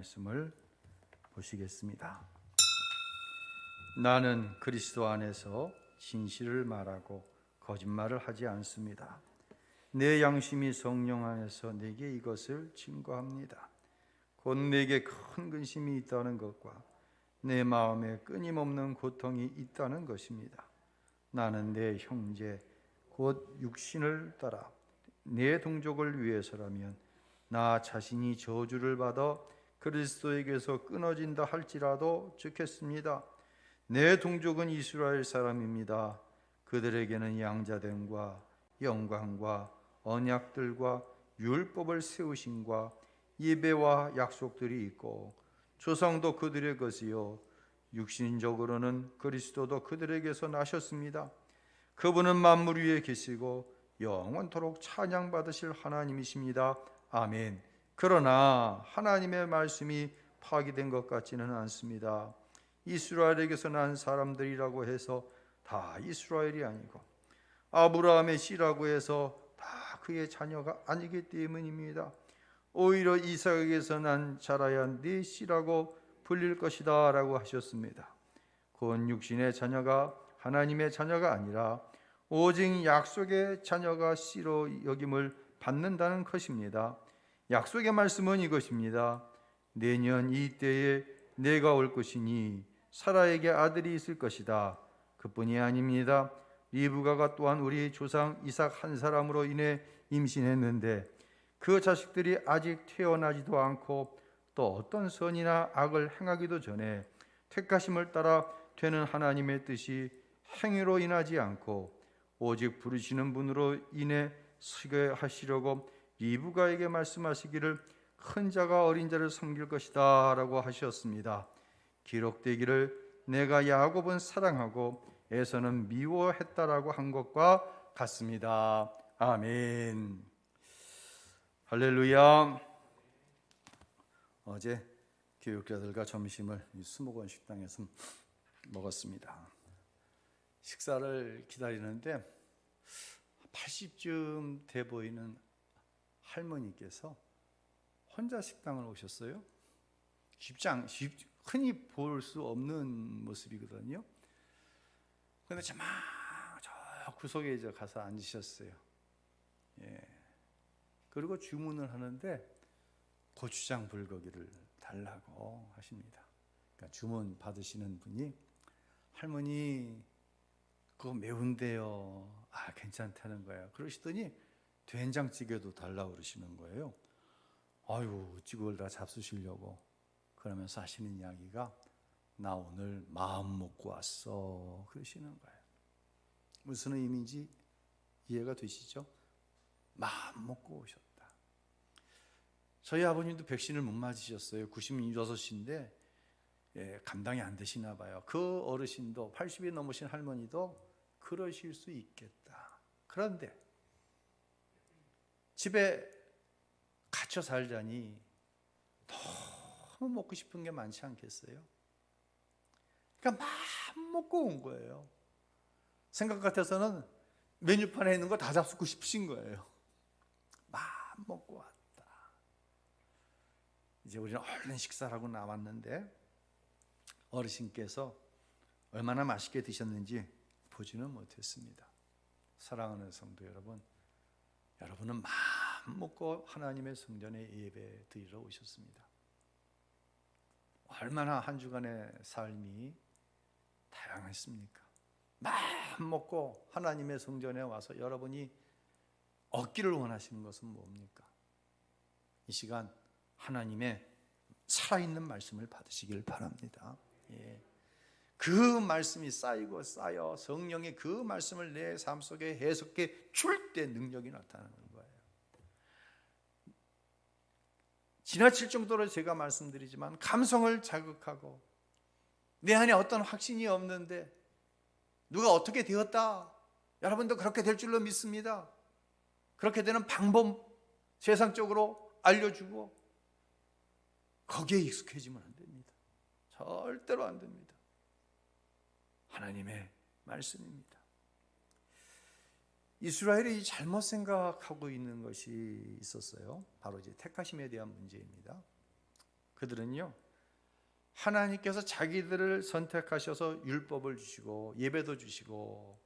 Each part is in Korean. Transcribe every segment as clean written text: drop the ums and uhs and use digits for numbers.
말씀을 보시겠습니다. 나는 그리스도 안에서 진실을 말하고 거짓말을 하지 않습니다. 내 양심이 성령 안에서 내게 이것을 증거합니다. 곧 내게 큰 근심이 있다는 것과 내 마음에 끊임없는 고통이 있다는 것입니다. 나는 내 형제 곧 육신을 따라 내 동족을 위해서라면 나 자신이 저주를 받아 그리스도에게서 끊어진다 할지라도 좋겠습니다. 내 동족은 이스라엘 사람입니다. 그들에게는 양자됨과 영광과 언약들과 율법을 세우심과 예배와 약속들이 있고 조상도 그들의 것이요 육신적으로는 그리스도도 그들에게서 나셨습니다. 그분은 만물 위에 계시고 영원토록 찬양받으실 하나님이십니다. 아멘. 그러나 하나님의 말씀이 파기된 것 같지는 않습니다. 이스라엘에게서 난 사람들이라고 해서 다 이스라엘이 아니고 아브라함의 씨라고 해서 다 그의 자녀가 아니기 때문입니다. 오히려 이삭에게서 난 자라야 네 씨라고 불릴 것이다 라고 하셨습니다. 곧 육신의 자녀가 하나님의 자녀가 아니라 오직 약속의 자녀가 씨로 여김을 받는다는 것입니다. 약속의 말씀은 이것입니다. 내년 이때에 내가 올 것이니 사라에게 아들이 있을 것이다. 그뿐이 아닙니다. 리브가가 또한 우리 조상 이삭 한 사람으로 인해 임신했는데 그 자식들이 아직 태어나지도 않고 또 어떤 선이나 악을 행하기도 전에 택하심을 따라 되는 하나님의 뜻이 행위로 인하지 않고 오직 부르시는 분으로 인해 서게 하시려고 리브가에게 말씀하시기를 큰 자가 어린 자를 섬길 것이다 라고 하셨습니다. 기록되기를 내가 야곱은 사랑하고 에서는 미워했다라고 한 것과 같습니다. 아멘. 할렐루야. 어제 교육자들과 점심을 수목원 식당에서 먹었습니다. 식사를 기다리는데 80쯤 돼 보이는 할머니께서 혼자 식당을 오셨어요. 흔히 볼 수 없는 모습이거든요. 그런데 저 구석에 가서 앉으셨어요. 예. 그리고 주문을 하는데 고추장 불고기를 달라고 하십니다. 그러니까 주문 받으시는 분이 할머니 그거 매운데요. 아 괜찮다는 거예요. 그러시더니 된장찌개도 달라고 그러시는 거예요. 아유 어찌 그걸 다 잡수시려고. 그러면서 하시는 이야기가 나 오늘 마음 먹고 왔어 그러시는 거예요. 무슨 의미인지 이해가 되시죠? 마음 먹고 오셨다. 저희 아버님도 백신을 못 맞으셨어요. 96인데 감당이 안 되시나 봐요. 그 어르신도 80이 넘으신 할머니도 그러실 수 있겠다. 그런데 집에 갇혀 살자니 너무 먹고 싶은 게 많지 않겠어요? 그러니까 마음 먹고 온 거예요. 생각 같아서는 메뉴판에 있는 거 다 잡수고 싶으신 거예요. 마음 먹고 왔다. 이제 우리는 얼른 식사를 하고 나왔는데 어르신께서 얼마나 맛있게 드셨는지 보지는 못했습니다. 사랑하는 성도 여러분, 여러분은 마음 먹고 하나님의 성전에 예배 드리러 오셨습니다. 얼마나 한 주간의 삶이 다양했습니까? 마음 먹고 하나님의 성전에 와서 여러분이 얻기를 원하시는 것은 뭡니까? 이 시간 하나님의 살아있는 말씀을 받으시길 바랍니다. 예. 그 말씀이 쌓이고 쌓여 성령이 그 말씀을 내 삶 속에 해석해 줄 때 능력이 나타나는 거예요. 지나칠 정도로 제가 말씀드리지만 감성을 자극하고 내 안에 어떤 확신이 없는데 누가 어떻게 되었다. 여러분도 그렇게 될 줄로 믿습니다. 그렇게 되는 방법 세상적으로 알려주고 거기에 익숙해지면 안 됩니다. 절대로 안 됩니다. 하나님의 말씀입니다. 이스라엘이 잘못 생각하고 있는 것이 있었어요. 바로 이제 택하심에 대한 문제입니다. 그들은요, 하나님께서 자기들을 선택하셔서 율법을 주시고 예배도 주시고,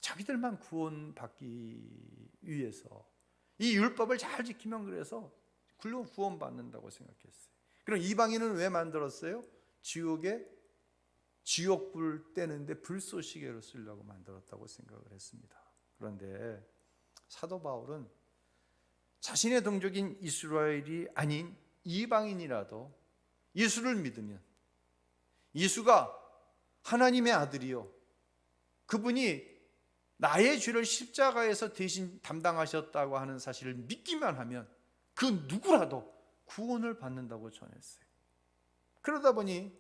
자기들만 구원받기 위해서 이 율법을 잘 지키면 그래서 구원받는다고 생각했어요. 그럼 이방인은 왜 만들었어요? 지옥불 떼는데 불쏘시개로 쓰려고 만들었다고 생각을 했습니다. 그런데 사도 바울은 자신의 동족인 이스라엘이 아닌 이방인이라도 예수를 믿으면, 예수가 하나님의 아들이요, 그분이 나의 죄를 십자가에서 대신 담당하셨다고 하는 사실을 믿기만 하면 그 누구라도 구원을 받는다고 전했어요. 그러다 보니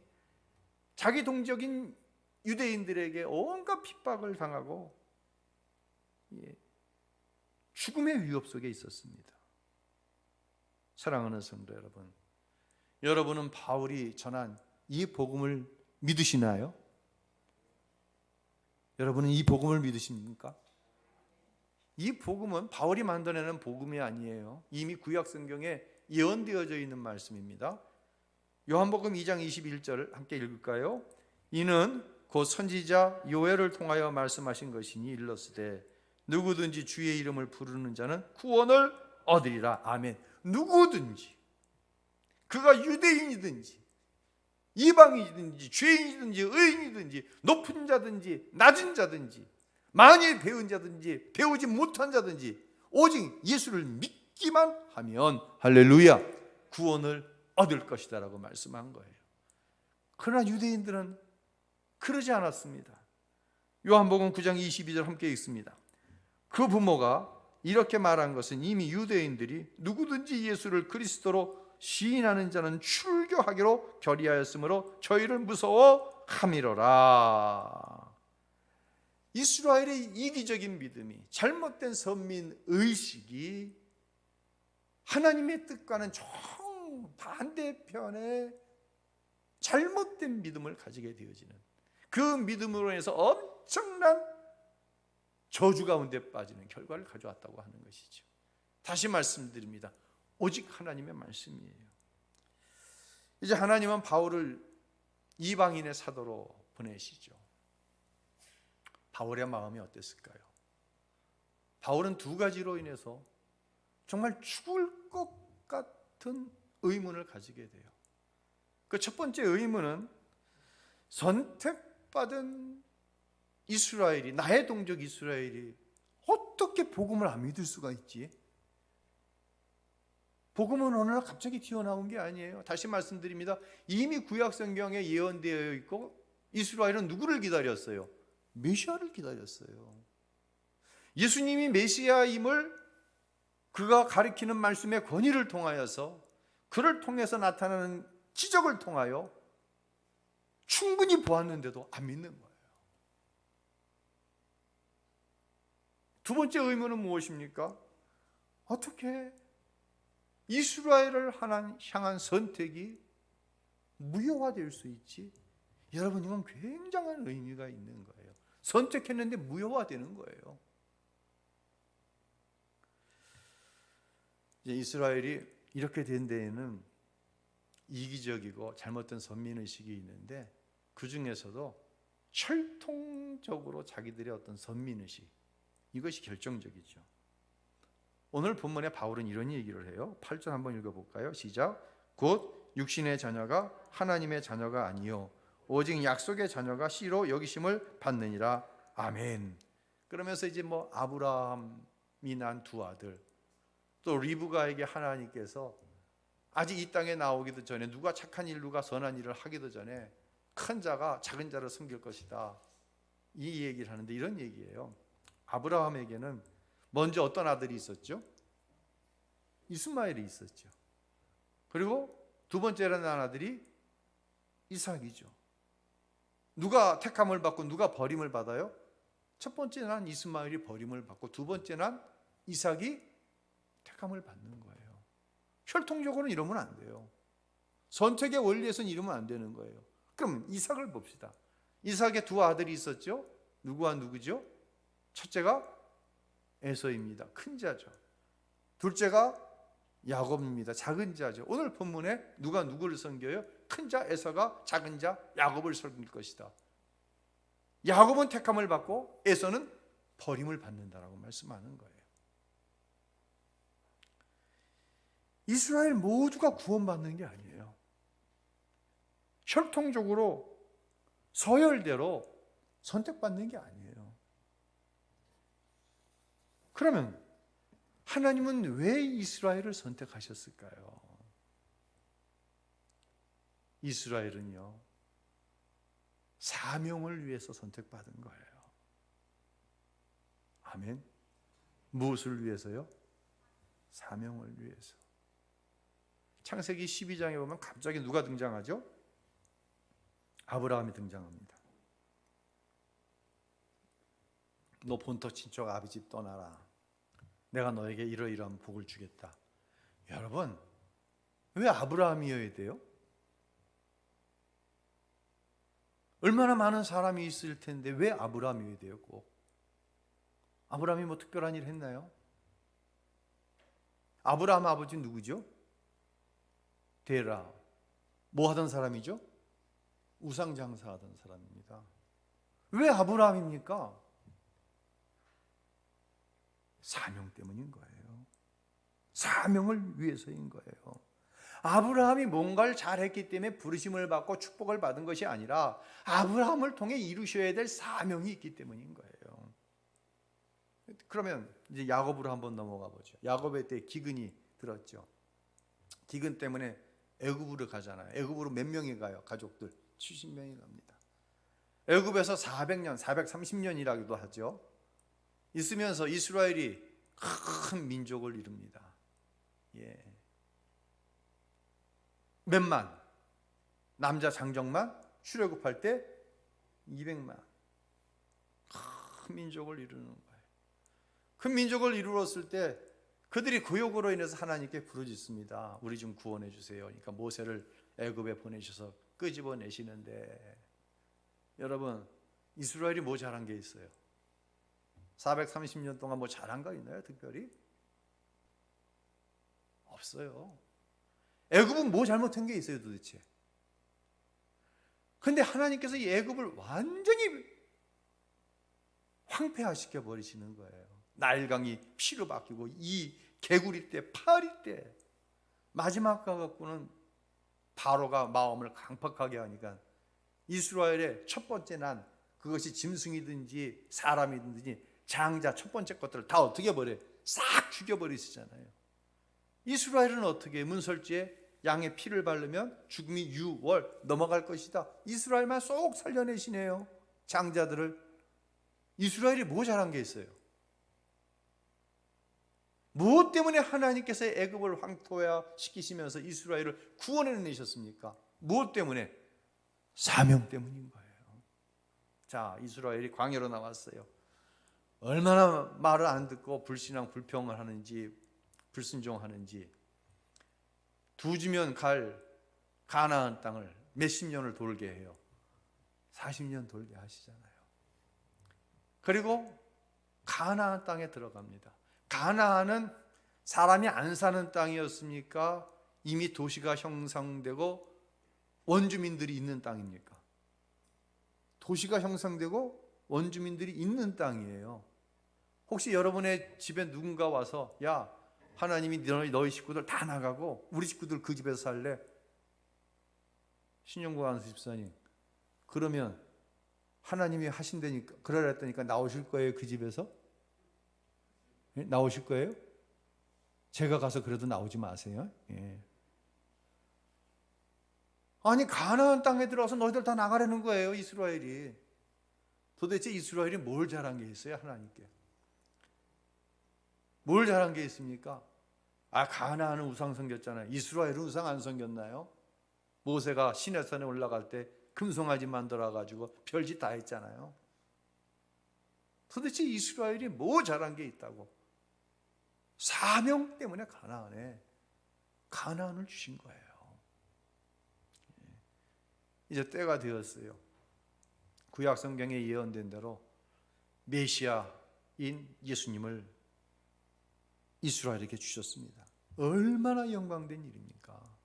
자기 동족인 유대인들에게 온갖 핍박을 당하고 죽음의 위협 속에 있었습니다. 사랑하는 성도 여러분, 여러분은 바울이 전한 이 복음을 믿으시나요? 여러분은 이 복음을 믿으십니까? 이 복음은 바울이 만들어내는 복음이 아니에요. 이미 구약 성경에 예언되어져 있는 말씀입니다. 요한복음 2장 21절을 함께 읽을까요? 이는 곧 선지자 요엘을 통하여 말씀하신 것이니 일렀으되 누구든지 주의 이름을 부르는 자는 구원을 얻으리라. 아멘. 누구든지, 그가 유대인이든지 이방인이든지 죄인이든지 의인이든지 높은 자든지 낮은 자든지 많이 배운 자든지 배우지 못한 자든지 오직 예수를 믿기만 하면 할렐루야 구원을 얻을 것이다 라고 말씀한 거예요. 그러나 유대인들은 그러지 않았습니다. 요한복음 9장 22절 함께 읽습니다. 그 부모가 이렇게 말한 것은 이미 유대인들이 누구든지 예수를 그리스도로 시인하는 자는 출교하기로 결의하였으므로 저희를 무서워함이로라. 이스라엘의 이기적인 믿음이, 잘못된 선민의식이 하나님의 뜻과는 정반대편의 잘못된 믿음을 가지게 되어지는, 그 믿음으로 인해서 엄청난 저주 가운데 빠지는 결과를 가져왔다고 하는 것이죠. 다시 말씀드립니다. 오직 하나님의 말씀이에요. 이제 하나님은 바울을 이방인의 사도로 보내시죠. 바울의 마음이 어땠을까요? 바울은 두 가지로 인해서 정말 죽을 것 같은 의문을 가지게 돼요. 그 첫 번째 의문은 선택받은 이스라엘이, 나의 동족 이스라엘이 어떻게 복음을 안 믿을 수가 있지? 복음은 어느 날 갑자기 튀어나온 게 아니에요. 다시 말씀드립니다. 이미 구약 성경에 예언되어 있고 이스라엘은 누구를 기다렸어요? 메시아를 기다렸어요. 예수님이 메시아임을 그가 가리키는 말씀의 권위를 통하여서, 그를 통해서 나타나는 기적을 통하여 충분히 보았는데도 안 믿는 거예요. 두 번째 의문은 무엇입니까? 어떻게 이스라엘을 향한 선택이 무효화될 수 있지? 여러분, 이건 굉장한 의미가 있는 거예요. 선택했는데 무효화되는 거예요. 이제 이스라엘이 이렇게 된 데에는 이기적이고 잘못된 선민의식이 있는데, 그 중에서도 철통적으로 자기들의 어떤 선민의식, 이것이 결정적이죠. 오늘 본문에 바울은 이런 얘기를 해요. 8절 한번 읽어볼까요? 시작. 곧 육신의 자녀가 하나님의 자녀가 아니요 오직 약속의 자녀가 씨로 여기심을 받느니라. 아멘. 그러면서 이제 아브라함이 난 두 아들, 또 리브가에게 하나님께서 아직 이 땅에 나오기도 전에, 누가 착한 일, 누가 선한 일을 하기도 전에 큰 자가 작은 자를 섬길 것이다, 이 얘기를 하는데, 이런 얘기예요. 아브라함에게는 먼저 어떤 아들이 있었죠? 이스마엘이 있었죠. 그리고 두 번째로 난 아들이 이삭이죠. 누가 택함을 받고 누가 버림을 받아요? 첫 번째 난 이스마엘이 버림을 받고, 두 번째 난 이삭이 택함을 받는 거예요. 혈통적으로는 이러면 안 돼요. 선택의 원리에서는 이러면 안 되는 거예요. 그럼 이삭을 봅시다. 이삭의 두 아들이 있었죠. 누구와 누구죠? 첫째가 에서입니다. 큰 자죠. 둘째가 야곱입니다. 작은 자죠. 오늘 본문에 누가 누구를 섬겨요? 큰 자 에서가 작은 자 야곱을 섬길 것이다. 야곱은 택함을 받고 에서는 버림을 받는다라고 말씀하는 거예요. 이스라엘 모두가 구원받는 게 아니에요. 혈통적으로 서열대로 선택받는 게 아니에요. 그러면 하나님은 왜 이스라엘을 선택하셨을까요? 이스라엘은요, 사명을 위해서 선택받은 거예요. 아멘. 무엇을 위해서요? 사명을 위해서. 창세기 12장에 보면 갑자기 누가 등장하죠? 아브라함이 등장합니다. 너 본토 친척 아비 집 떠나라. 내가 너에게 이러이러한 복을 주겠다. 여러분, 왜 아브라함이어야 돼요? 얼마나 많은 사람이 있을 텐데 왜 아브라함이어야 돼요? 꼭 아브라함이 뭐 특별한 일 했나요? 아브라함 아버지 누구죠? 데라. 뭐 하던 사람이죠? 우상 장사하던 사람입니다. 왜 아브라함입니까? 사명 때문인 거예요. 사명을 위해서인 거예요. 아브라함이 뭔가를 잘했기 때문에 부르심을 받고 축복을 받은 것이 아니라 아브라함을 통해 이루셔야 될 사명이 있기 때문인 거예요. 그러면 이제 야곱으로 한번 넘어가 보죠. 야곱의 때 기근이 들었죠. 기근 때문에 애굽으로 가잖아요. 애굽으로 몇 명이 가요? 가족들 70명이 갑니다. 애굽에서 400년, 430년이라고도 하죠. 있으면서 이스라엘이 큰 민족을 이룹니다. 예. 몇만, 남자 장정만 출애굽할 때 200만. 큰 민족을 이루는 거예요. 큰 민족을 이루었을 때 그들이 구욕으로 인해서 하나님께 부르짖습니다. 우리 좀 구원해 주세요. 그러니까 모세를 애굽에 보내셔서 끄집어내시는데, 여러분, 이스라엘이 뭐 잘한 게 있어요? 430년 동안 뭐 잘한 거 있나요? 특별히? 없어요. 애굽은 뭐 잘못한 게 있어요 도대체? 근데 하나님께서 이 애굽을 완전히 황폐화시켜 버리시는 거예요. 나일강이 피로 바뀌고 이 개구리 때, 파리 때 마지막 가갖고는 바로가 마음을 강팍하게 하니까 이스라엘의 첫 번째 난, 그것이 짐승이든지 사람이든지 장자 첫 번째 것들을 다 어떻게 버려요? 싹 죽여버리시잖아요. 이스라엘은 어떻게 문설주에 양의 피를 바르면 죽음이 유월 넘어갈 것이다. 이스라엘만 쏙 살려내시네요. 장자들을. 이스라엘이 뭐 잘한 게 있어요? 무엇 때문에 하나님께서 애굽을 황폐화시키시면서 이스라엘을 구원해내셨습니까? 무엇 때문에? 사명 때문인 거예요. 자, 이스라엘이 광야로 나왔어요. 얼마나 말을 안 듣고 불신앙 불평을 하는지, 불순종하는지. 두 주면 갈 가나안 땅을 몇십 년을 돌게 해요. 40년 돌게 하시잖아요. 그리고 가나안 땅에 들어갑니다. 가나안은 사람이 안 사는 땅이었습니까? 이미 도시가 형성되고 원주민들이 있는 땅입니까? 도시가 형성되고 원주민들이 있는 땅이에요. 혹시 여러분의 집에 누군가 와서, 야, 하나님이 너희 식구들 다 나가고 우리 식구들 그 집에서 살래? 신영구 안수 집사님, 그러면 하나님이 하신다니까, 그러라 했다니까 나오실 거예요? 그 집에서? 예? 나오실 거예요? 제가 가서 그래도 나오지 마세요. 예. 아니, 가나안 땅에 들어와서 너희들 다 나가라는 거예요, 이스라엘이. 도대체 이스라엘이 뭘 잘한 게 있어요, 하나님께? 뭘 잘한 게 있습니까? 아, 가나안은 우상 섬겼잖아요. 이스라엘은 우상 안 섬겼나요? 모세가 시내산에 올라갈 때 금송아지 만들어가지고 별짓 다 했잖아요. 도대체 이스라엘이 뭐 잘한 게 있다고? 사명 때문에 가나안을 주신 거예요. 이제 때가 되었어요. 구약 성경에 예언된 대로 메시아인 예수님을 이스라엘에게 주셨습니다. 얼마나 영광된 일입니까?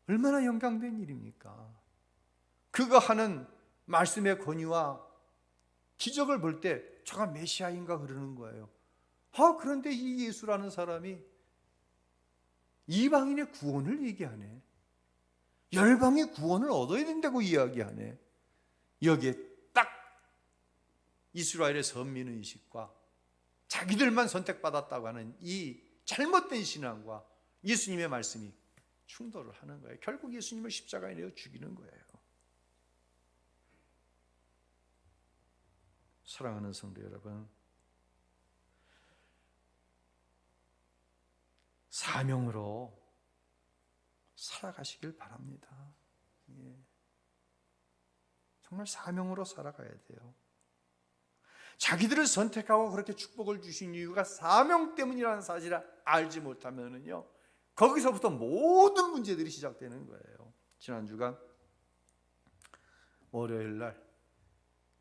얼마나 영광된 일입니까? 그가 하는 말씀의 권위와 기적을 볼 때 저가 메시아인가 그러는 거예요. 그런데 이 예수라는 사람이 이방인의 구원을 얘기하네. 열방의 구원을 얻어야 된다고 이야기하네. 여기에 딱 이스라엘의 선민의식과 자기들만 선택받았다고 하는 이 잘못된 신앙과 예수님의 말씀이 충돌을 하는 거예요. 결국 예수님을 십자가에 내어 죽이는 거예요. 사랑하는 성도 여러분, 사명으로 살아가시길 바랍니다. 정말 사명으로 살아가야 돼요. 자기들을 선택하고 그렇게 축복을 주신 이유가 사명 때문이라는 사실을 알지 못하면은요, 거기서부터 모든 문제들이 시작되는 거예요. 지난주가 월요일 날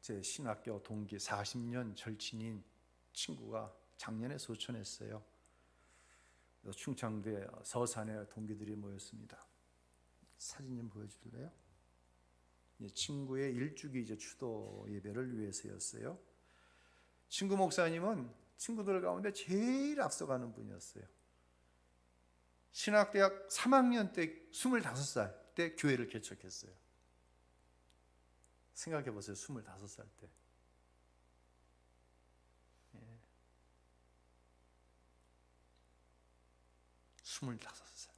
제 신학교 동기 40년 절친인 친구가 작년에 소천했어요. 그래서 충청도의 서산에 동기들이 모였습니다. 사진 좀 보여줄래요? 친구의 일주기 추도 예배를 위해서였어요. 친구 목사님은 친구들 가운데 제일 앞서가는 분이었어요. 신학대학 3학년 때 25살 때 교회를 개척했어요. 생각해 보세요. 25살 때. 25살.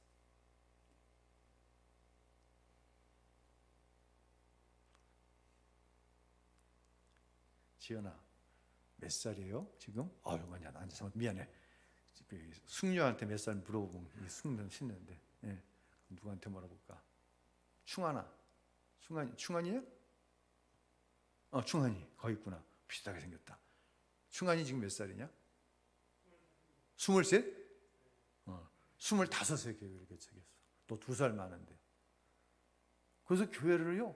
지연아, 몇 살이에요? 지금? 아니야, 나 미안해. 숙녀한테 몇 살 물어보면 숙녀는 신는데, 누구한테 물어볼까? 충환아, 충환이에요? 충환이 거기 있구나. 비슷하게 생겼다. 충환이 지금 몇 살이냐? 23? 25세 교회를 개척했어. 또 2살 많은데. 그래서 교회를요,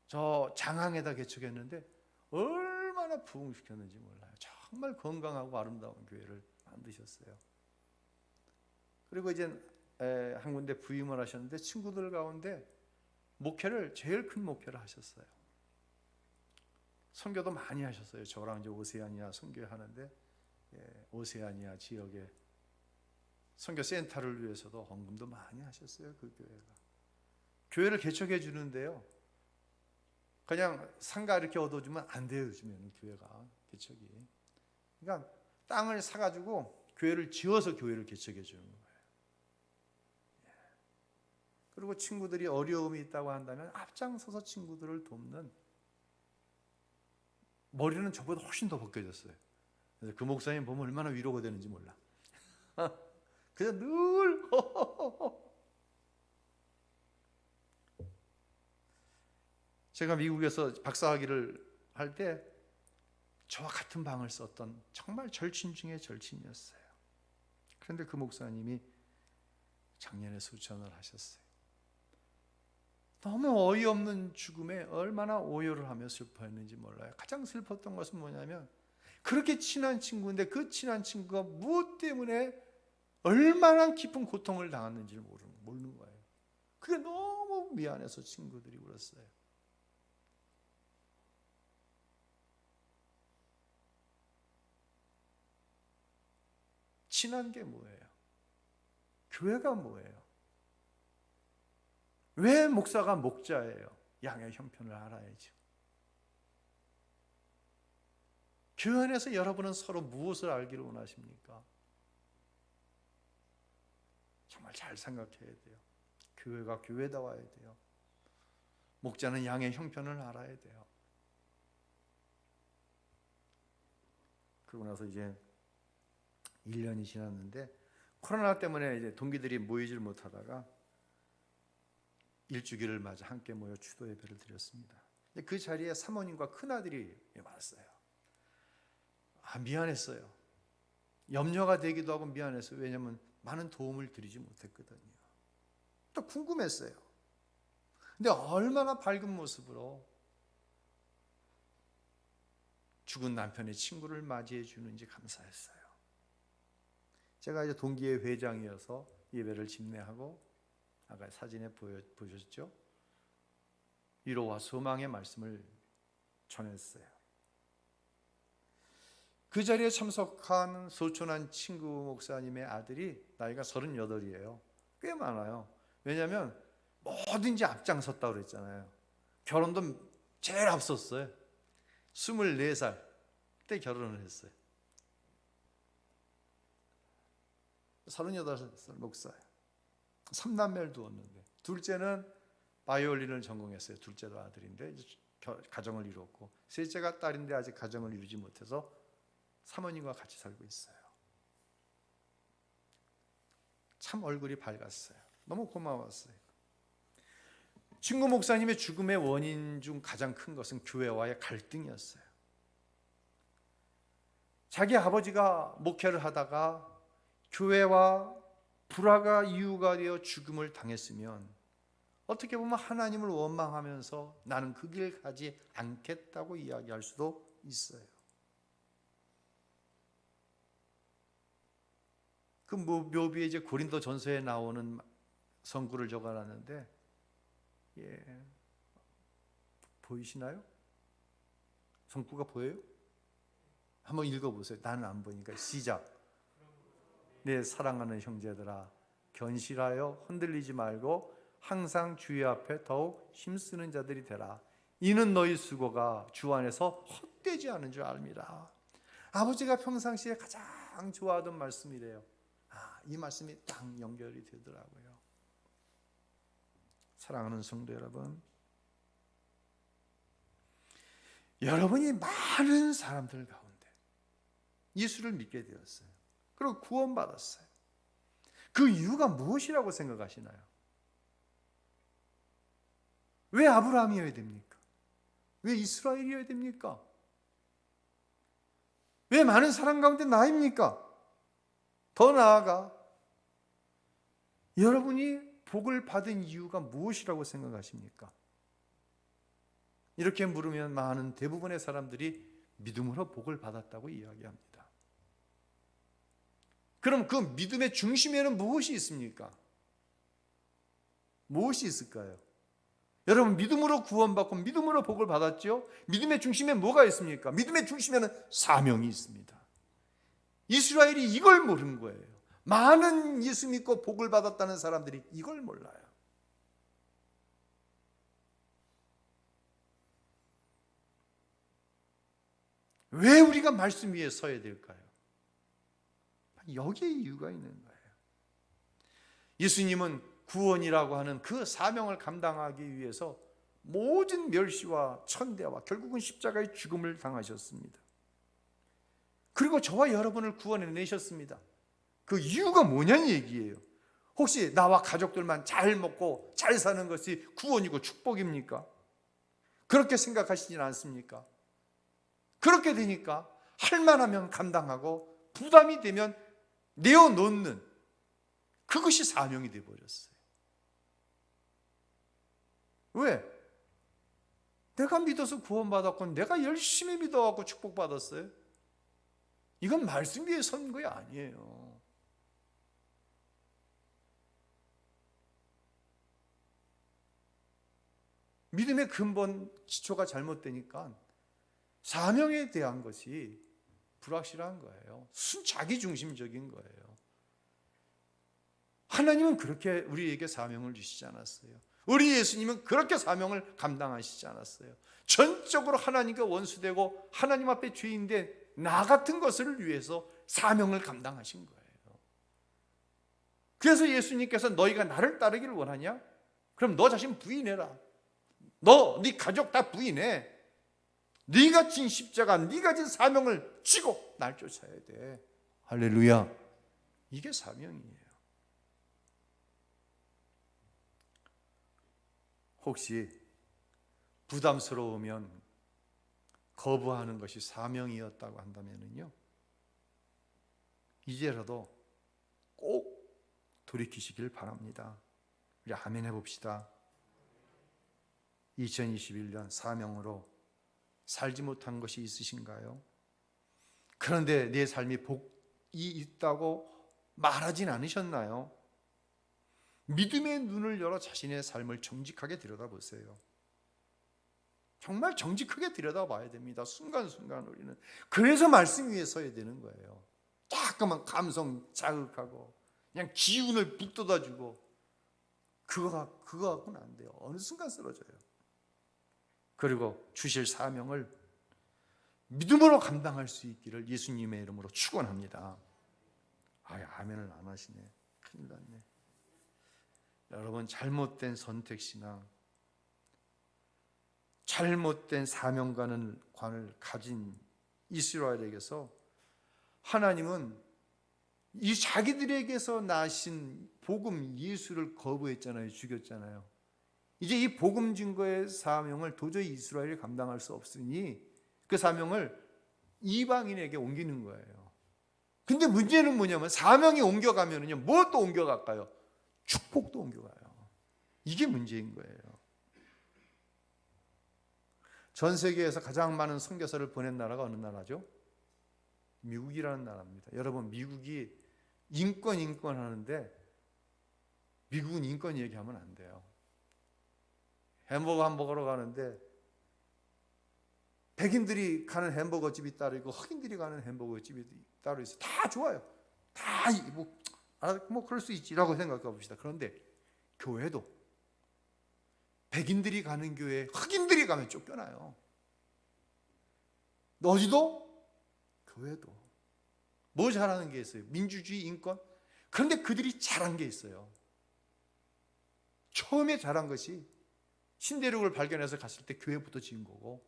저 장항에다 개척했는데 얼마나 부흥시켰는지 몰라요. 정말 건강하고 아름다운 교회를 만드셨어요. 그리고 이제 한 군데 부임을 하셨는데 친구들 가운데 목회를 제일 큰 목회를 하셨어요. 선교도 많이 하셨어요. 저랑 이제 오세아니아 선교하는데 오세아니아 지역에 선교 센터를 위해서도 헌금도 많이 하셨어요. 그 교회가. 교회를 개척해 주는데요, 그냥 상가 이렇게 얻어주면 안 돼요. 요즘에는 교회가 개척이. 그러니까 땅을 사가지고 교회를 지어서 교회를 개척해 주는 거예요. 그리고 친구들이 어려움이 있다고 한다면 앞장서서 친구들을 돕는, 머리는 저보다 훨씬 더 벗겨졌어요. 그래서 그 목사님 보면 얼마나 위로가 되는지 몰라. 그래서 늘 제가 미국에서 박사학위를 할 때 저와 같은 방을 썼던 정말 절친 중에 절친이었어요. 그런데 그 목사님이 작년에 소천을 하셨어요. 너무 어이없는 죽음에 얼마나 오열을 하며 슬퍼했는지 몰라요. 가장 슬펐던 것은 뭐냐면, 그렇게 친한 친구인데 그 친한 친구가 무엇 때문에 얼마나 깊은 고통을 당했는지를 모르는 거예요. 그게 너무 미안해서 친구들이 울었어요. 친한 게 뭐예요? 교회가 뭐예요? 왜 목사가 목자예요? 양의 형편을 알아야죠. 교회 안에서 여러분은 서로 무엇을 알기를 원하십니까? 정말 잘 생각해야 돼요. 교회가 교회다워야 돼요. 목자는 양의 형편을 알아야 돼요. 그러고 나서 이제 1년이 지났는데 코로나 때문에 이제 동기들이 모이질 못하다가 일주기를 맞아 함께 모여 추도 예배를 드렸습니다. 그 자리에 사모님과 큰아들이 왔어요. 미안했어요. 염려가 되기도 하고 미안했어요. 왜냐하면 많은 도움을 드리지 못했거든요. 또 궁금했어요. 근데 얼마나 밝은 모습으로 죽은 남편의 친구를 맞이해 주는지 감사했어요. 제가 이제 동기회 회장이어서 예배를 집례하고 아까 사진에 보셨죠? 위로와 소망의 말씀을 전했어요. 그 자리에 참석한 소천한 친구 목사님의 아들이 나이가 38이에요. 꽤 많아요. 왜냐하면 뭐든지 앞장섰다고 그랬잖아요. 결혼도 제일 앞섰어요. 24살 때 결혼을 했어요. 38살 목사예요. 3남매를 두었는데 둘째는 바이올린을 전공했어요. 둘째도 아들인데 이제 가정을 이루었고, 셋째가 딸인데 아직 가정을 이루지 못해서 사모님과 같이 살고 있어요. 참 얼굴이 밝았어요. 너무 고마웠어요. 친구 목사님의 죽음의 원인 중 가장 큰 것은 교회와의 갈등이었어요. 자기 아버지가 목회를 하다가 교회와 불화가 이유가 되어 죽음을 당했으면 어떻게 보면 하나님을 원망하면서 나는 그 길 가지 않겠다고 이야기할 수도 있어요. 그 묘비에 이제 고린도 전서에 나오는 성구를 적어놨는데, 보이시나요? 성구가 보여요? 한번 읽어보세요. 나는 안 보니까. 시작. 내 사랑하는 형제들아, 견실하여 흔들리지 말고 항상 주의 앞에 더욱 힘쓰는 자들이 되라. 이는 너희 수고가 주 안에서 헛되지 않은 줄 압니다. 아버지가 평상시에 가장 좋아하던 말씀이래요. 이 말씀이 딱 연결이 되더라고요. 사랑하는 성도 여러분, 여러분이 많은 사람들 가운데 예수를 믿게 되었어요. 그리고 구원받았어요. 그 이유가 무엇이라고 생각하시나요? 왜 아브라함이어야 됩니까? 왜 이스라엘이어야 됩니까? 왜 많은 사람 가운데 나입니까? 더 나아가 여러분이 복을 받은 이유가 무엇이라고 생각하십니까? 이렇게 물으면 많은 대부분의 사람들이 믿음으로 복을 받았다고 이야기합니다. 그럼 그 믿음의 중심에는 무엇이 있습니까? 무엇이 있을까요? 여러분, 믿음으로 구원받고 믿음으로 복을 받았죠? 믿음의 중심에 뭐가 있습니까? 믿음의 중심에는 사명이 있습니다. 이스라엘이 이걸 모르는 거예요. 많은 예수 믿고 복을 받았다는 사람들이 이걸 몰라요. 왜 우리가 말씀 위에 서야 될까요? 여기에 이유가 있는 거예요. 예수님은 구원이라고 하는 그 사명을 감당하기 위해서 모든 멸시와 천대와 결국은 십자가의 죽음을 당하셨습니다. 그리고 저와 여러분을 구원해내셨습니다. 그 이유가 뭐냐는 얘기예요. 혹시 나와 가족들만 잘 먹고 잘 사는 것이 구원이고 축복입니까? 그렇게 생각하시진 않습니까? 그렇게 되니까 할만하면 감당하고 부담이 되면 내어놓는, 그것이 사명이 되어버렸어요. 왜? 내가 믿어서 구원받았고 내가 열심히 믿어갖고 축복받았어요? 이건 말씀 위에 선 거 아니에요. 믿음의 근본 기초가 잘못되니까 사명에 대한 것이 불확실한 거예요. 자기중심적인 거예요. 하나님은 그렇게 우리에게 사명을 주시지 않았어요. 우리 예수님은 그렇게 사명을 감당하시지 않았어요. 전적으로 하나님과 원수되고 하나님 앞에 죄인된 나 같은 것을 위해서 사명을 감당하신 거예요. 그래서 예수님께서 너희가 나를 따르기를 원하냐? 그럼 너 자신 부인해라. 네 가족 다 부인해. 네가 진 십자가, 네가 진 사명을 지고 날 쫓아야 돼. 할렐루야. 이게 사명이에요. 혹시 부담스러우면 거부하는 것이 사명이었다고 한다면요, 이제라도 꼭 돌이키시길 바랍니다. 우리 아멘 해봅시다. 2021년 사명으로 살지 못한 것이 있으신가요? 그런데 내 삶이 복이 있다고 말하진 않으셨나요? 믿음의 눈을 열어 자신의 삶을 정직하게 들여다보세요. 정말 정직하게 들여다봐야 됩니다. 순간순간 우리는. 그래서 말씀 위에 서야 되는 거예요. 자꾸만 감성 자극하고 그냥 기운을 북돋아주고 그거 갖고는 안 돼요. 어느 순간 쓰러져요. 그리고 주실 사명을 믿음으로 감당할 수 있기를 예수님의 이름으로 축원합니다. 아멘을 안 하시네. 큰일 났네. 여러분, 잘못된 선택신앙, 잘못된 사명관을 가진 이스라엘에게서 하나님은 이 자기들에게서 나신 복음 예수를 거부했잖아요. 죽였잖아요. 이제 이 복음 증거의 사명을 도저히 이스라엘이 감당할 수 없으니 그 사명을 이방인에게 옮기는 거예요. 근데 문제는 뭐냐면 사명이 옮겨가면은요, 뭘 또 옮겨갈까요? 축복도 옮겨가요. 이게 문제인 거예요. 전 세계에서 가장 많은 선교사를 보낸 나라가 어느 나라죠? 미국이라는 나라입니다. 여러분, 미국이 인권 하는데 미국은 인권 얘기하면 안 돼요. 햄버거 먹으러 가는데 백인들이 가는 햄버거 집이 따로 있고 흑인들이 가는 햄버거 집이 따로 있어요. 다 좋아요. 다 뭐 그럴 수 있지라고 생각해 봅시다. 그런데 교회도 백인들이 가는 교회에 흑인들이 가면 쫓겨나요. 어디도 교회도 뭐 잘하는 게 있어요? 민주주의, 인권. 그런데 그들이 잘한 게 있어요. 처음에 잘한 것이 신대륙을 발견해서 갔을 때 교회부터 지은 거고,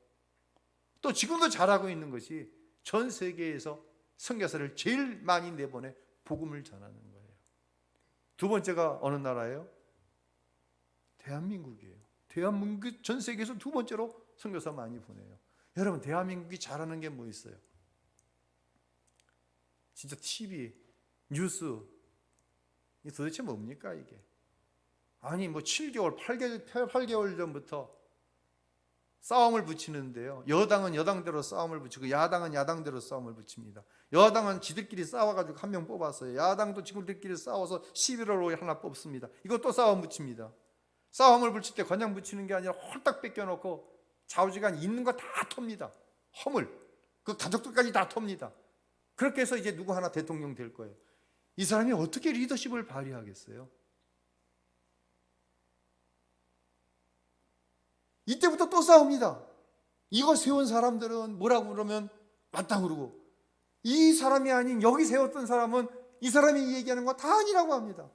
또 지금도 잘하고 있는 것이 전 세계에서 선교사를 제일 많이 내보내 복음을 전하는 거예요. 두 번째가 어느 나라예요? 대한민국이에요. 대한민국 전 세계에서 두 번째로 선교사 많이 보내요. 여러분, 대한민국이 잘하는 게 뭐 있어요? 진짜 TV, 뉴스, 이게 도대체 뭡니까 이게? 아니 뭐 7개월, 8개월 전부터 싸움을 붙이는데요. 여당은 여당대로 싸움을 붙이고 야당은 야당대로 싸움을 붙입니다. 여당은 지들끼리 싸워가지고 한 명 뽑았어요. 야당도 지들끼리 싸워서 11월호에 하나 뽑습니다. 이거 또 싸움 붙입니다. 싸움을 붙일 때 그냥 붙이는 게 아니라 홀딱 뺏겨놓고 좌우지간 있는 거 다 텁니다. 허물, 그 가족들까지 다 텁니다. 그렇게 해서 이제 누구 하나 대통령 될 거예요. 이 사람이 어떻게 리더십을 발휘하겠어요? 이때부터 또 싸웁니다. 이거 세운 사람들은 뭐라고 그러면 맞다 그러고, 이 사람이 아닌 여기 세웠던 사람은 이 사람이 얘기하는 거 다 아니라고 합니다.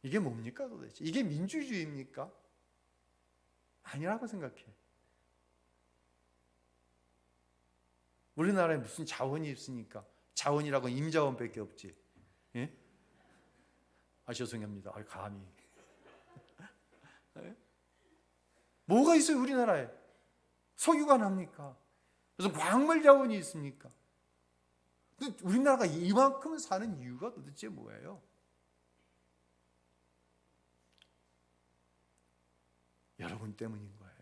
이게 뭡니까 도대체? 이게 민주주의입니까? 아니라고 생각해. 우리나라에 무슨 자원이 있습니까? 자원이라고 임자원밖에 없지. 예? 죄송합니다. 감히. 뭐가 있어요 우리나라에? 석유가 납니까? 무슨 광물 자원이 있습니까? 근데 우리나라가 이만큼 사는 이유가 도대체 뭐예요? 여러분 때문인 거예요.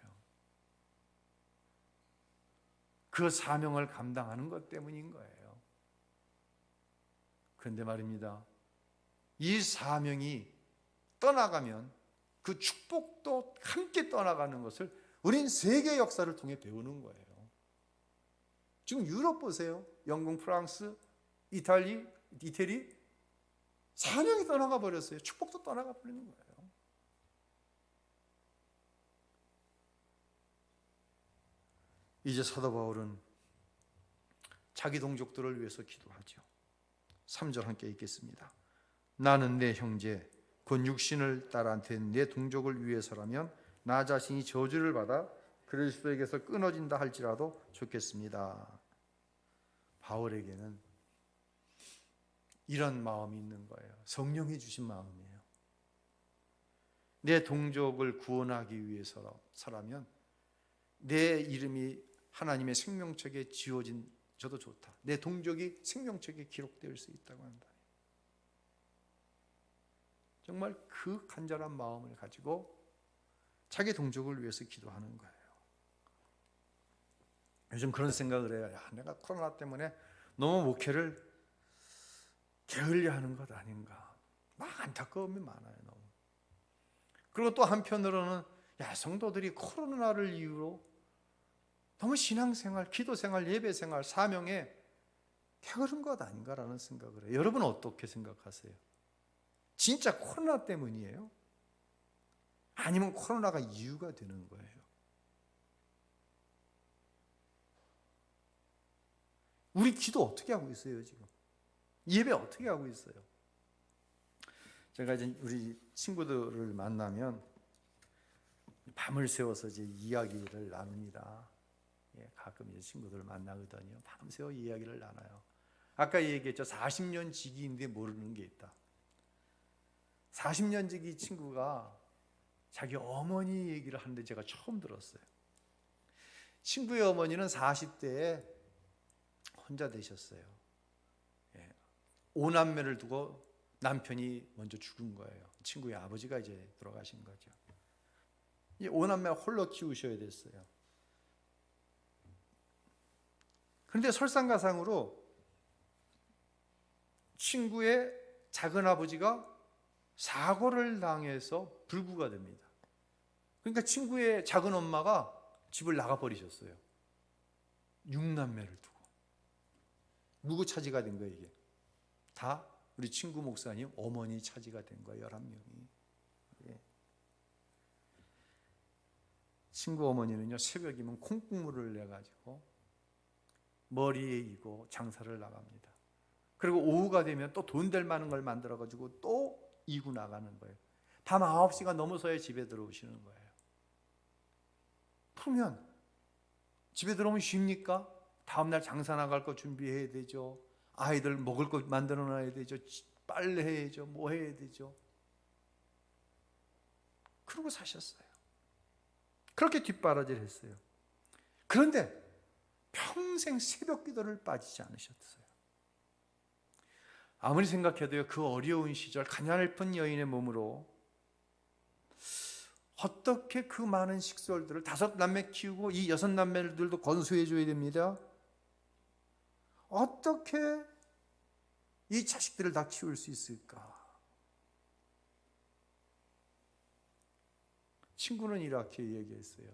그 사명을 감당하는 것 때문인 거예요. 그런데 말입니다, 이 사명이 떠나가면 그 축복도 함께 떠나가는 것을 우린 세계 역사를 통해 배우는 거예요. 지금 유럽 보세요. 영국, 프랑스, 이태리 사명이 떠나가 버렸어요. 축복도 떠나가 버리는 거예요. 이제 사도 바울은 자기 동족들을 위해서 기도하죠. 3절 함께 읽겠습니다. 나는 내 형제 곧 육신을 따라 된 내 동족을 위해서라면 나 자신이 저주를 받아 그리스도에게서 끊어진다 할지라도 좋겠습니다. 바울에게는 이런 마음이 있는 거예요. 성령이 주신 마음이에요. 내 동족을 구원하기 위해서라면 내 이름이 하나님의 생명책에 지워진 저도 좋다. 내 동족이 생명책에 기록될 수 있다고 한다. 정말 그 간절한 마음을 가지고 자기 동족을 위해서 기도하는 거예요. 요즘 그런 생각을 해요. 내가 코로나 때문에 너무 목회를 게을리하는 것 아닌가, 막 안타까움이 많아요. 너무. 그리고 또 한편으로는 성도들이 코로나를 이유로 너무 신앙생활, 기도생활, 예배생활, 사명에 게으른 것 아닌가라는 생각을 해요. 여러분 어떻게 생각하세요? 진짜 코로나 때문이에요? 아니면 코로나가 이유가 되는 거예요? 우리 기도 어떻게 하고 있어요 지금? 예배 어떻게 하고 있어요? 제가 이제 우리 친구들을 만나면 밤을 새워서 이제 이야기를 나눕니다. 가끔 이제 친구들을 만나거든요. 밤새워 이야기를 나눠요. 아까 얘기했죠. 40년 지기인데 모르는 게 있다. 40년 지기 친구가 자기 어머니 얘기를 하는데 제가 처음 들었어요. 친구의 어머니는 40대에 혼자 되셨어요. 5남매를 두고 남편이 먼저 죽은 거예요. 친구의 아버지가 이제 돌아가신 거죠. 이 5남매 홀로 키우셔야 됐어요. 그런데 설상가상으로 친구의 작은 아버지가 사고를 당해서 불구가 됩니다. 그러니까 친구의 작은 엄마가 집을 나가버리셨어요. 6남매를 두고. 누구 차지가 된 거예요 이게? 다 우리 친구 목사님 어머니 차지가 된 거예요. 11명이. 친구 어머니는요, 새벽이면 콩국물을 내가지고 머리에 이고 장사를 나갑니다. 그리고 오후가 되면 또 돈 될 만한 걸 만들어가지고 또 이고 나가는 거예요. 밤 9시가 넘어서야 집에 들어오시는 거예요. 그러면 집에 들어오면 쉽니까? 다음날 장사 나갈 거 준비해야 되죠. 아이들 먹을 거 만들어 놔야 되죠. 빨래해야죠. 뭐 해야 되죠. 그러고 사셨어요. 그렇게 뒷바라지를 했어요. 그런데 평생 새벽 기도를 빠지지 않으셨어요. 아무리 생각해도요, 그 어려운 시절 가냘픈 여인의 몸으로 어떻게 그 많은 식솔들을 5남매 키우고 이 6남매들도 건수해 줘야 됩니다. 어떻게 이 자식들을 다 키울 수 있을까? 친구는 이렇게 얘기했어요.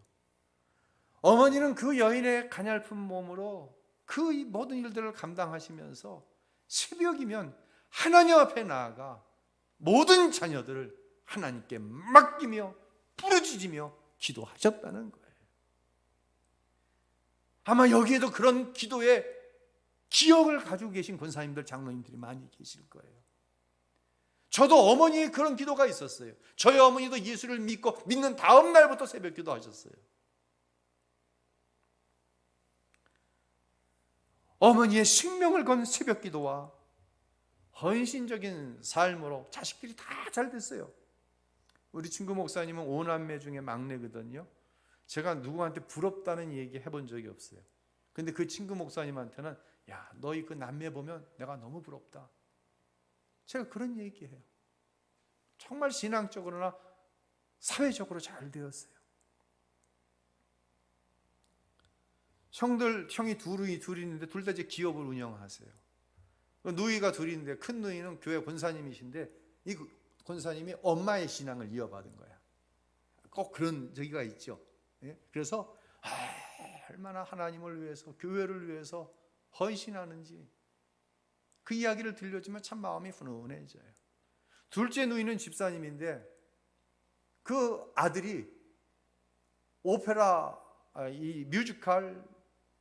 어머니는 그 여인의 가냘픈 몸으로 그 모든 일들을 감당하시면서 새벽이면 하나님 앞에 나아가 모든 자녀들을 하나님께 맡기며 부르짖으며 기도하셨다는 거예요. 아마 여기에도 그런 기도의 기억을 가지고 계신 권사님들, 장로님들이 많이 계실 거예요. 저도 어머니의 그런 기도가 있었어요. 저희 어머니도 예수를 믿는 다음 날부터 새벽 기도하셨어요. 어머니의 생명을 건 새벽 기도와 헌신적인 삶으로 자식들이 다 잘 됐어요. 우리 친구 목사님은 5남매 중에 막내거든요. 제가 누구한테 부럽다는 얘기 해본 적이 없어요. 근데 그 친구 목사님한테는 너희 그 남매 보면 내가 너무 부럽다. 제가 그런 얘기해요. 정말 신앙적으로나 사회적으로 잘 되었어요. 형이 둘이 있는데 둘 다 이제 기업을 운영하세요. 누이가 둘이 있는데 큰 누이는 교회 권사님이신데 이 권사님이 엄마의 신앙을 이어받은 거야. 꼭 그런 저기가 있죠. 그래서 얼마나 하나님을 위해서, 교회를 위해서 헌신하는지 그 이야기를 들려주면 참 마음이 훈훈해져요. 둘째 누이는 집사님인데 그 아들이 오페라, 이 뮤지컬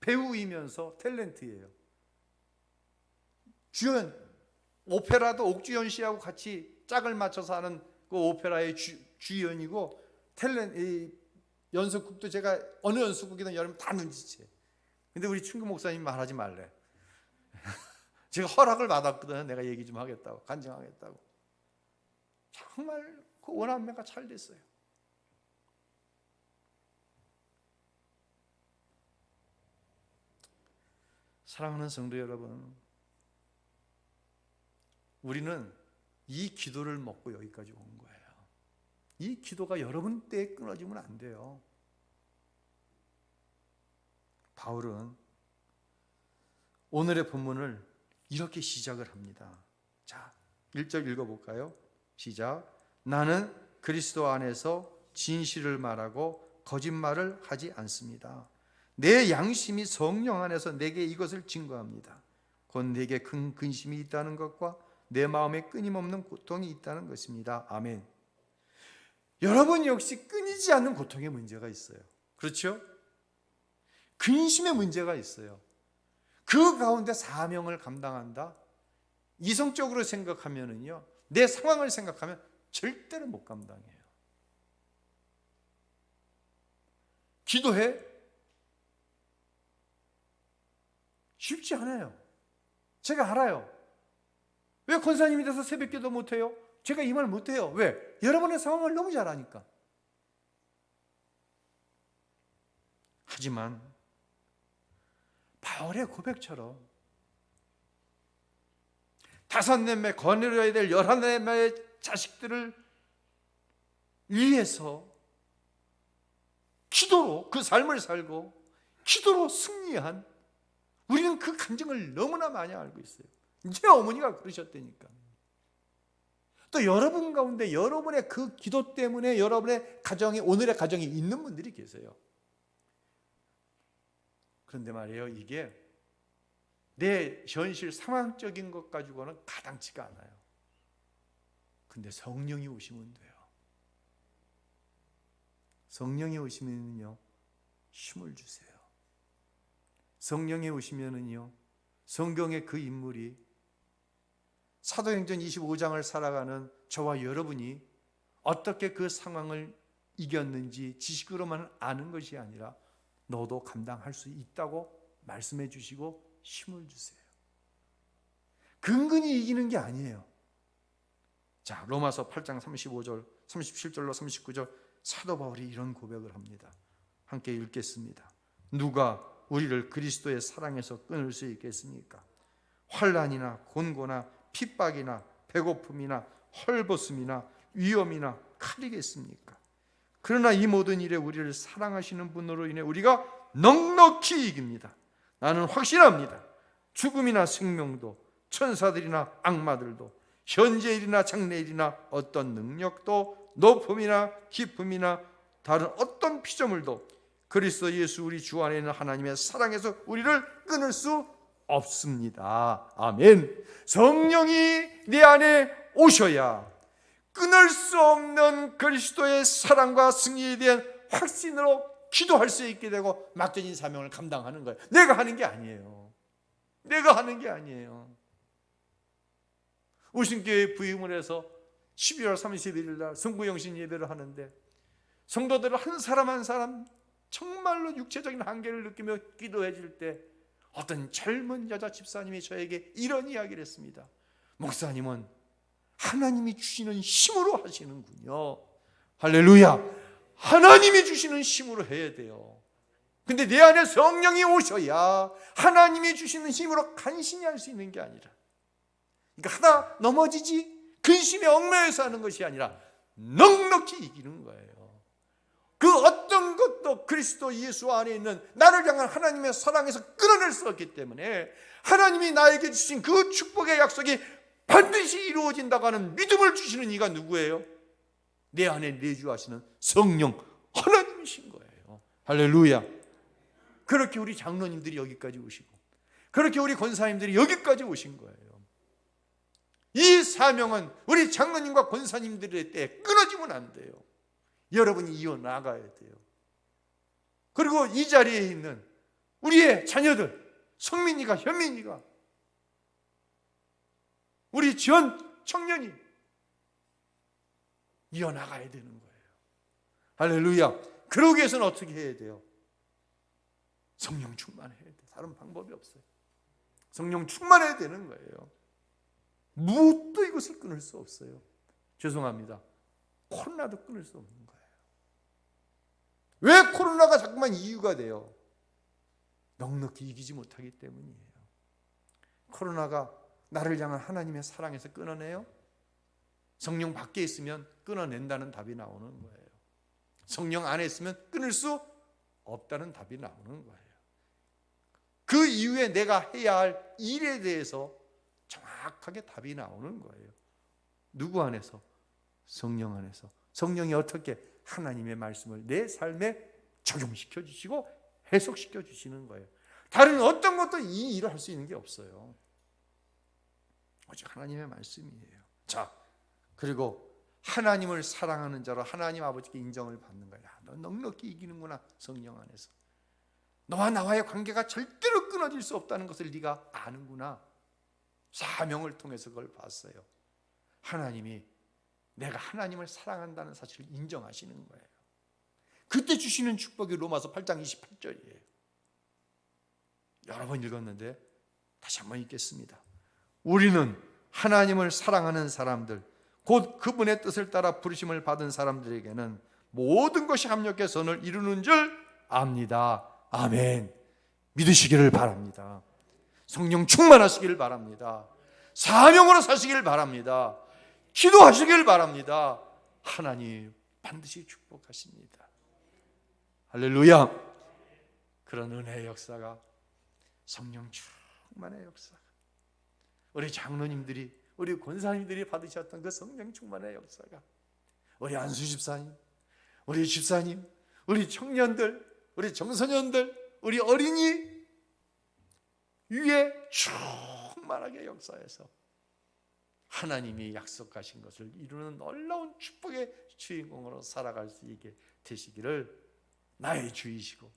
배우이면서 탤런트예요. 주연, 오페라도 옥주현 씨하고 같이 짝을 맞춰서 하는 그 오페라의 주연이고 이 연습국도 제가 어느 연습국이든 여러분 다 눈치채. 근데 우리 친구 목사님 말하지 말래. 제가 허락을 받았거든요. 내가 얘기 좀 하겠다고, 간증하겠다고. 정말 그 오남매가 잘 됐어요. 사랑하는 성도 여러분, 우리는 이 기도를 먹고 여기까지 온 거예요. 이 기도가 여러분 때에 끊어지면 안 돼요. 바울은 오늘의 본문을 이렇게 시작을 합니다. 자, 1절 읽어볼까요? 시작. 나는 그리스도 안에서 진실을 말하고 거짓말을 하지 않습니다. 내 양심이 성령 안에서 내게 이것을 증거합니다. 곧 내게 큰 근심이 있다는 것과 내 마음에 끊임없는 고통이 있다는 것입니다. 아멘. 여러분 역시 끊이지 않는 고통의 문제가 있어요. 그렇죠? 근심의 문제가 있어요. 그 가운데 사명을 감당한다? 이성적으로 생각하면은요, 내 상황을 생각하면 절대로 못 감당해요. 기도해? 쉽지 않아요. 제가 알아요. 왜 권사님이 돼서 새벽기도 못해요? 제가 이 말 못해요. 왜? 여러분의 상황을 너무 잘 아니까. 하지만 바울의 고백처럼 5 거느려야 될 11 자식들을 위해서 기도로 그 삶을 살고 기도로 승리한, 우리는 그 감정을 너무나 많이 알고 있어요. 제 어머니가 그러셨다니까. 또 여러분 가운데 여러분의 그 기도 때문에 여러분의 가정이, 오늘의 가정이 있는 분들이 계세요. 그런데 말이에요, 이게 내 현실 상황적인 것 가지고는 가당치가 않아요. 근데 성령이 오시면 돼요. 성령이 오시면요, 힘을 주세요. 성령이 오시면은요, 성경의 그 인물이 사도행전 25장을 살아가는 저와 여러분이 어떻게 그 상황을 이겼는지 지식으로만 아는 것이 아니라 너도 감당할 수 있다고 말씀해 주시고 힘을 주세요. 근근히 이기는 게 아니에요. 자, 로마서 8장 35절, 37절로 39절 사도 바울이 이런 고백을 합니다. 함께 읽겠습니다. 누가 우리를 그리스도의 사랑에서 끊을 수 있겠습니까? 환난이나 곤고나 핍박이나 배고픔이나 헐벗음이나 위험이나 칼이겠습니까? 그러나 이 모든 일에 우리를 사랑하시는 분으로 인해 우리가 넉넉히 이깁니다. 나는 확신합니다. 죽음이나 생명도, 천사들이나 악마들도, 현재일이나 장래일이나 어떤 능력도, 높음이나 깊음이나 다른 어떤 피조물도 그리스도 예수 우리 주 안에 있는 하나님의 사랑에서 우리를 끊을 수 없습니다. 아멘. 성령이 내 안에 오셔야 끊을 수 없는 그리스도의 사랑과 승리에 대한 확신으로 기도할 수 있게 되고 맡겨진 사명을 감당하는 거예요. 내가 하는 게 아니에요. 내가 하는 게 아니에요. 우신교회 부임을 해서 12월 31일 날 성부영신 예배를 하는데 성도들은 한 사람 한 사람 정말로 육체적인 한계를 느끼며 기도해 줄 때 어떤 젊은 여자 집사님이 저에게 이런 이야기를 했습니다. 목사님은 하나님이 주시는 힘으로 하시는군요. 할렐루야. 하나님이 주시는 힘으로 해야 돼요. 근데 내 안에 성령이 오셔야 하나님이 주시는 힘으로 간신히 할 수 있는 게 아니라, 그러니까 하다 넘어지지 근심에 얽매여서 하는 것이 아니라 넉넉히 이기는 거예요. 그 어떤 것도 그리스도 예수 안에 있는 나를 향한 하나님의 사랑에서 끊어낼 수 없기 때문에 하나님이 나에게 주신 그 축복의 약속이 반드시 이루어진다고 하는 믿음을 주시는 이가 누구예요? 내 안에 내주하시는 성령 하나님이신 거예요. 할렐루야. 그렇게 우리 장로님들이 여기까지 오시고 그렇게 우리 권사님들이 여기까지 오신 거예요. 이 사명은 우리 장로님과 권사님들의 때에 끊어지면 안 돼요. 여러분이 이어나가야 돼요. 그리고 이 자리에 있는 우리의 자녀들, 성민이가, 현민이가, 우리 전 청년이 이어나가야 되는 거예요. 할렐루야. 그러기 위해서는 어떻게 해야 돼요? 성령 충만해야 돼요. 다른 방법이 없어요. 성령 충만해야 되는 거예요. 무엇도 이것을 끊을 수 없어요. 죄송합니다. 코로나도 끊을 수 없는 거예요. 왜 코로나가 자꾸만 이유가 돼요? 넉넉히 이기지 못하기 때문이에요. 코로나가 나를 향한 하나님의 사랑에서 끊어내요? 성령 밖에 있으면 끊어낸다는 답이 나오는 거예요. 성령 안에 있으면 끊을 수 없다는 답이 나오는 거예요. 그 이후에 내가 해야 할 일에 대해서 정확하게 답이 나오는 거예요. 누구 안에서? 성령 안에서. 성령이 어떻게 하나님의 말씀을 내 삶에 적용시켜 주시고 해석시켜 주시는 거예요. 다른 어떤 것도 이 일을 할 수 있는 게 없어요. 오직 하나님의 말씀이에요. 자, 그리고 하나님을 사랑하는 자로 하나님 아버지께 인정을 받는 거야. 너 넉넉히 이기는구나. 성령 안에서 너와 나와의 관계가 절대로 끊어질 수 없다는 것을 네가 아는구나. 사명을 통해서 그걸 봤어요. 하나님이 내가 하나님을 사랑한다는 사실을 인정하시는 거예요. 그때 주시는 축복이 로마서 8장 28절이에요. 여러 번 읽었는데 다시 한번 읽겠습니다. 우리는 하나님을 사랑하는 사람들, 곧 그분의 뜻을 따라 부르심을 받은 사람들에게는 모든 것이 합력해 선을 이루는 줄 압니다. 아멘. 믿으시기를 바랍니다. 성령 충만하시기를 바랍니다. 사명으로 사시기를 바랍니다. 기도하시기를 바랍니다. 하나님 반드시 축복하십니다. 할렐루야. 그런 은혜의 역사가, 성령 충만의 역사가, 우리 장로님들이, 우리 권사님들이 받으셨던 그 성령 충만의 역사가 우리 안수 집사님, 우리 집사님, 우리 청년들, 우리 청소년들, 우리 어린이 위에 충만하게 역사해서 하나님이 약속하신 것을 이루는 놀라운 축복의 주인공으로 살아갈 수 있게 되시기를 나의 주이시고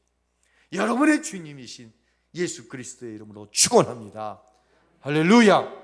여러분의 주님이신 예수 그리스도의 이름으로 축원합니다. 할렐루야.